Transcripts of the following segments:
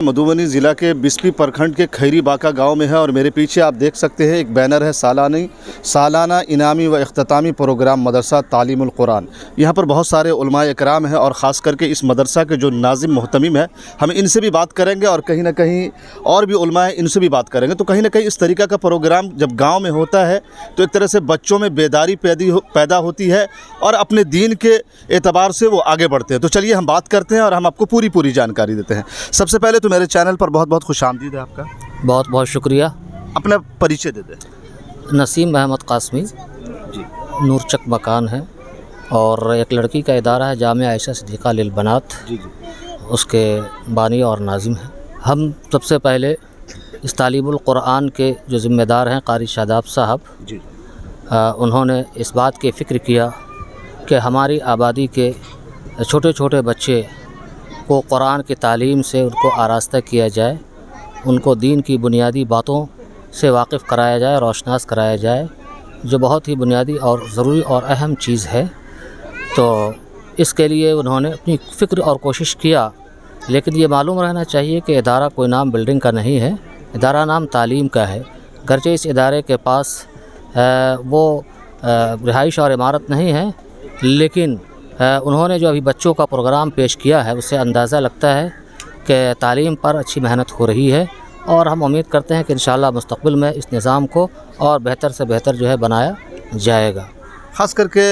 मधुबनी ज़िला के बिस्पी प्रखंड के खैरी बाका गांव में है और मेरे पीछे आप देख सकते हैं एक बैनर है सालाना इनामी व इख्तितामी प्रोग्राम मदरसा तालीमुल कुरान। यहाँ पर बहुत सारे उलमाए इकराम हैं और ख़ास करके इस मदरसा के जो नाजिम मोहतमिम है, हम इनसे भी बात करेंगे और कहीं ना कहीं और भी उलमाए इनसे भी बात करेंगे। तो कहीं ना कहीं इस तरीक़ा का प्रोग्राम जब गाँव में होता है तो एक तरह से बच्चों में बेदारी पैदा होती है और अपने दीन के एतबार से वो आगे बढ़ते हैं। तो चलिए हम बात करते हैं और हम आपको पूरी जानकारी देते हैं। सबसे पहले तो मेरे चैनल पर बहुत बहुत खुशामदीद है आपका। बहुत बहुत शुक्रिया। अपना परिचय दे दें। नसीम अहमद कासमी जी। नूरचक मकान है और एक लड़की का इदारा है जामिया आयशा सिद्दीक़ा लिल बनात, जी, उसके बानी और नाजिम हैं। हम सबसे पहले इस तालीमुल कुरान के जो ज़िम्मेदार हैं कारी शादाब साहब जी, उन्होंने इस बात की फ़िक्र किया कि हमारी आबादी के छोटे छोटे बच्चे को कुरान की तालीम से उनको आरास्ता किया जाए, उनको दीन की बुनियादी बातों से वाकिफ़ कराया जाए, रोशनास कराया जाए, जो बहुत ही बुनियादी और ज़रूरी और अहम चीज़ है। तो इसके लिए उन्होंने अपनी फ़िक्र और कोशिश किया, लेकिन ये मालूम रहना चाहिए कि इदारा कोई नाम बिल्डिंग का नहीं है, इदारा नाम तालीम का है। गरचे इस इदारे के पास वो रिहाइश और इमारत नहीं है, लेकिन उन्होंने जो अभी बच्चों का प्रोग्राम पेश किया है उससे अंदाज़ा लगता है कि तालीम पर अच्छी मेहनत हो रही है और हम उम्मीद करते हैं कि इंशाअल्लाह मुस्तक़बिल में इस निज़ाम को और बेहतर से बेहतर जो है बनाया जाएगा। ख़ास करके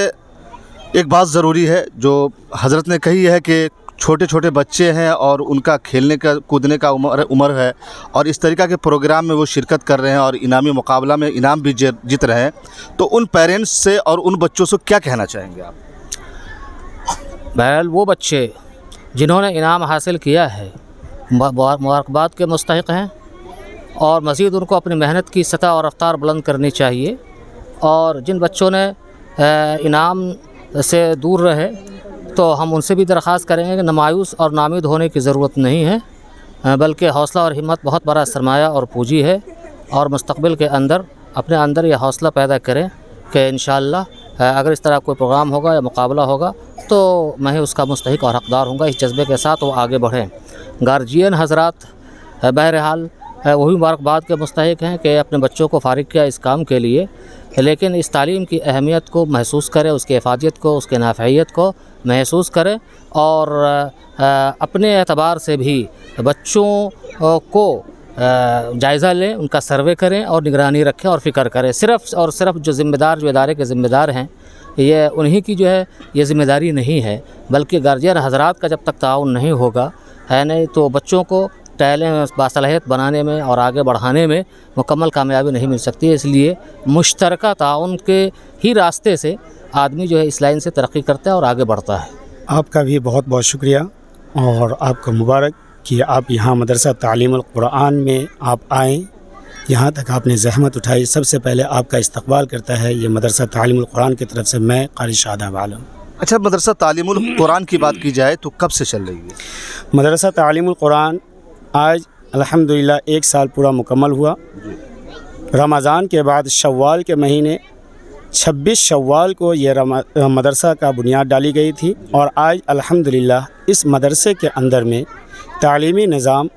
एक बात ज़रूरी है जो हज़रत ने कही है कि छोटे छोटे बच्चे हैं और उनका खेलने का कूदने का उम्र है और इस तरीक़ा के प्रोग्राम में वो शिरकत कर रहे हैं और इनामी मुकाबला में इनाम भी जीत रहे हैं। तो उन पेरेंट्स से और उन बच्चों से क्या कहना चाहेंगे आप? बहरहाल वो बच्चे जिन्होंने इनाम हासिल किया है मुबारकबाद के मुस्तहिक़ हैं और मज़ीद उनको अपनी मेहनत की सतह और रफ्तार बुलंद करनी चाहिए। और जिन बच्चों ने इनाम से दूर रहे तो हम उनसे भी दरख्वास्त करेंगे कि मायूस और नाउमीद होने की ज़रूरत नहीं है, बल्कि हौसला और हिम्मत बहुत बड़ा सरमाया और पूंजी है और मुस्तक़बिल के अंदर अपने अंदर यह हौसला पैदा करें कि इंशाअल्लाह अगर इस तरह कोई प्रोग्राम होगा या मुकाबला होगा तो मैं उसका मुस्तहिक़ और हक़दार हूँगा। इस जज्बे के साथ वो आगे बढ़ें। गार्जियन हज़रात बहरहाल वही मुबारकबाद के मुस्तहिक़ हैं कि अपने बच्चों को फ़ारिग किया इस काम के लिए, लेकिन इस तालीम की अहमियत को महसूस करें, उसकी हिफाज़त को, उसके नाफ़ियत को महसूस करें और अपने एतबार से भी बच्चों को जायज़ा लें, उनका सर्वे करें और निगरानी रखें और फ़िक्र करें। सिर्फ़ और सिर्फ जो इदारे के ज़िम्मेदार हैं ये उन्हीं की जो है ये ज़िम्मेदारी नहीं है, बल्कि गार्जियन हज़रात का जब तक ताउन नहीं होगा है नहीं तो बच्चों को टैलेंट बासलाहियत बनाने में और आगे बढ़ाने में मुकम्मल कामयाबी नहीं मिल सकती है। इसलिए मुश्तरका ताउन के ही रास्ते से आदमी जो है इस लाइन से तरक्की करता है और आगे बढ़ता है। आपका भी बहुत बहुत शुक्रिया और आपको मुबारक कि आप यहाँ मदरसा तालीमुल कुरान में आप आएँ, यहाँ तक आपने ज़हमत उठाई। सबसे पहले आपका इस्तक़बाल करता है ये मदरसा तालीमुल कुरान की तरफ से मैं कारी शादाब आलम। अच्छा, मदरसा तालीमुल कुरान की बात की जाए तो कब से चल रही है? मदरसा तालीमुल कुरान आज अल्हम्दुलिल्लाह 1 साल पूरा मुकम्मल हुआ। रमज़ान के बाद शव्वाल के महीने 26 शव्वाल को ये मदरसा का बुनियाद डाली गई थी और आज अल्हम्दुलिल्लाह इस मदरसे के अंदर में तालीमी निज़ाम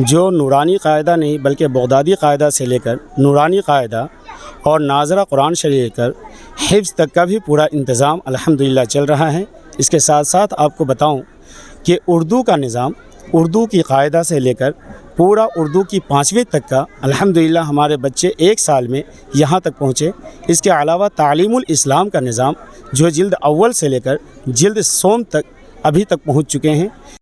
जो नूरानी कायदा नहीं बल्कि बगदादी कायदा से लेकर नूरानी कायदा और नाज़रा कुरान से लेकर हिफ्ज़ तक का भी पूरा इंतज़ाम अल्हम्दुलिल्लाह चल रहा है। इसके साथ साथ आपको बताऊं कि उर्दू का निज़ाम उर्दू की कायदा से लेकर पूरा उर्दू की 5वीं तक का अल्हम्दुलिल्लाह हमारे बच्चे 1 साल में यहाँ तक पहुँचे। इसके अलावा तालीमुल इस्लाम का निज़ाम जो जिल्द अव्वल से लेकर जिल्द सोम तक अभी तक पहुँच चुके हैं